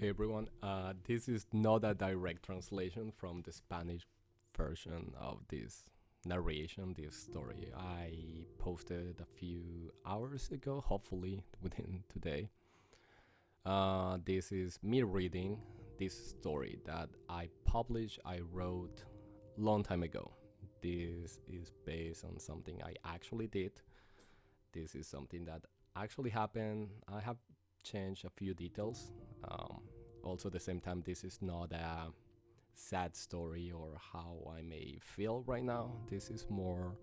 Hey everyone, this is not a direct translation from the Spanish version of this narration, this story. I posted a few hours ago, hopefully within today. This is me reading this story that I wrote long time ago. This is based on something I actually did. This is something that actually happened. I have changed a few details. Um, Also, at the same time, this is not a sad story or how I may feel right now. This is more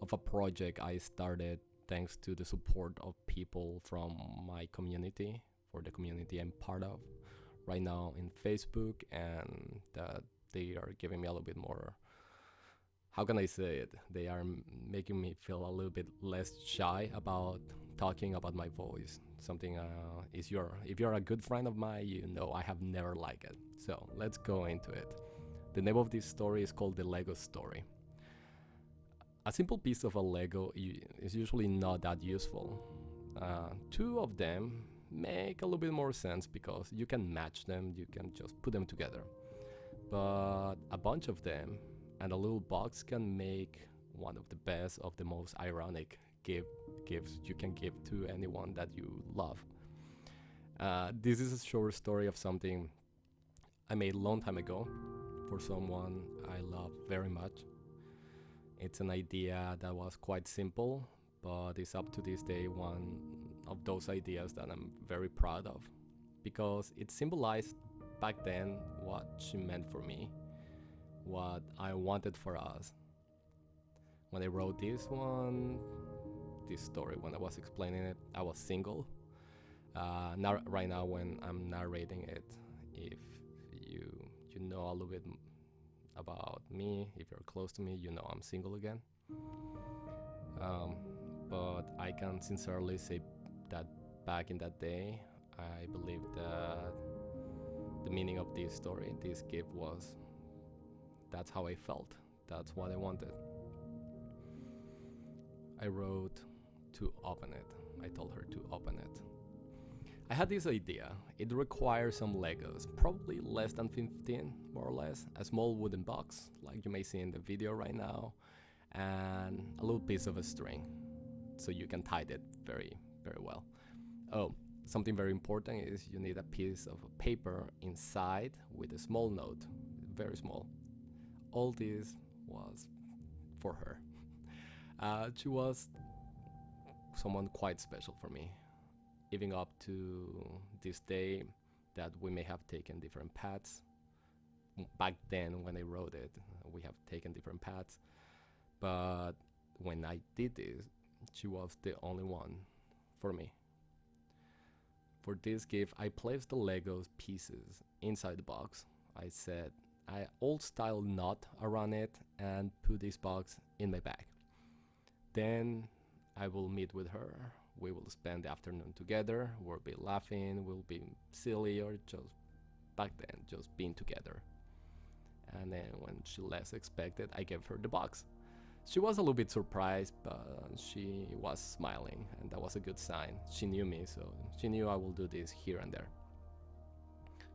of a project I started thanks to the support of people from my community, for the community I'm part of right now in Facebook, and that they are giving me a little bit more. How can I say it? They are making me feel a little bit less shy about talking about my voice. Something is your if you're a good friend of mine, you know I have never liked it. So let's go into it. The name of this story is called The Lego Story. A simple piece of a Lego is usually not that useful. Two of them make a little bit more sense because you can match them, you can just put them together. But a bunch of them and a little box can make one of the best of the most ironic gifts you can give to anyone that you love. This is a short story of something I made a long time ago for someone I love very much. It's an idea that was quite simple, but it's up to this day one of those ideas that I'm very proud of because it symbolized back then what she meant for me, what I wanted for us. When I wrote this story, when I was explaining it, I was single. Right now, when I'm narrating it, if you you know a little bit about me, if you're close to me, you know I'm single again. Um, but I can sincerely say that back in that day, I believe that the meaning of this story, this gift was that's how I felt. That's what I wanted. I wrote to open it. I told her to open it. I had this idea. It requires some Legos, probably less than 15, more or less. A small wooden box, like you may see in the video right now, and a little piece of a string, so you can tie it very, very well. Oh, something very important is you need a piece of paper inside with a small note, very small. All this was for her. She was someone quite special for me, even up to this day that we may have taken different paths. Back then, when I wrote it, we have taken different paths. But when I did this, she was the only one for me. For this gift, I placed the Legos pieces inside the box. I said, I old style knot around it and put this box in my bag. Then I will meet with her. We will spend the afternoon together. We'll be laughing, we'll be silly, or just back then, just being together. And then when she less expected, I gave her the box. She was a little bit surprised, but she was smiling, and that was a good sign. She knew me, so she knew I will do this here and there.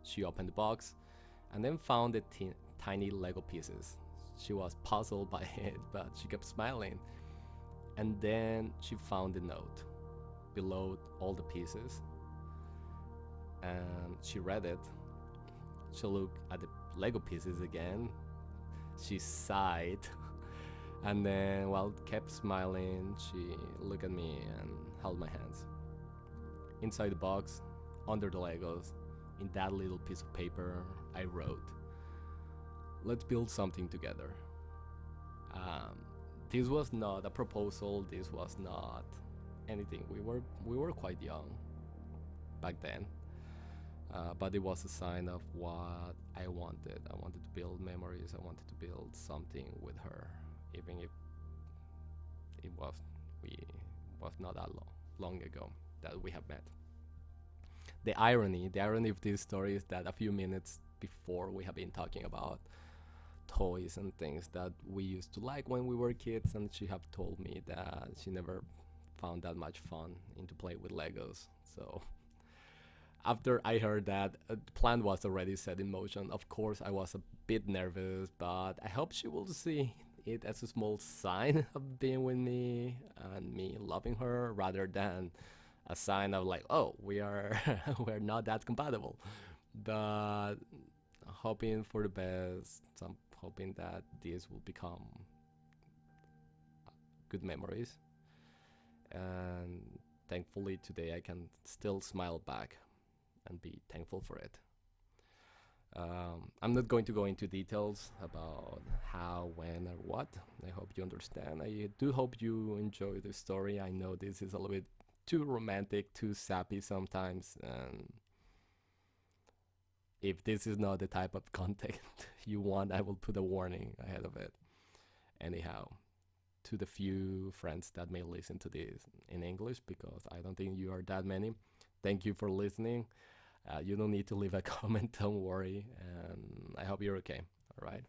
She opened the box and then found the tiny Lego pieces. She was puzzled by it, but she kept smiling. And then she found the note below all the pieces, and she read it. She looked at the Lego pieces again. She sighed, and then while kept smiling, she looked at me and held my hands. Inside the box, under the Legos, in that little piece of paper, I wrote, "Let's build something together." Um, this was not a proposal. This was not anything. We were quite young back then, but it was a sign of what I wanted. I wanted to build memories. I wanted to build something with her, even if it was not that long ago that we have met. The irony of this story is that a few minutes before we have been talking about toys and things that we used to like when we were kids, and she have told me that she never found that much fun into play with Legos. So After I heard that the plan was already set in motion, of course I was a bit nervous, but I hope she will see it as a small sign of being with me and me loving her rather than a sign of like, oh, we are we're not that compatible. But hoping for the best. I'm hoping that this will become good memories. And thankfully today I can still smile back and be thankful for it. I'm not going to go into details about how, when, or what. I hope you understand. I do hope you enjoy the story. I know this is a little bit too romantic, too sappy sometimes, and if this is not the type of content you want, I will put a warning ahead of it. Anyhow, to the few friends that may listen to this in English, because I don't think you are that many, thank you for listening. You don't need to leave a comment, don't worry. And I hope you're okay. All right.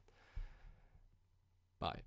Bye.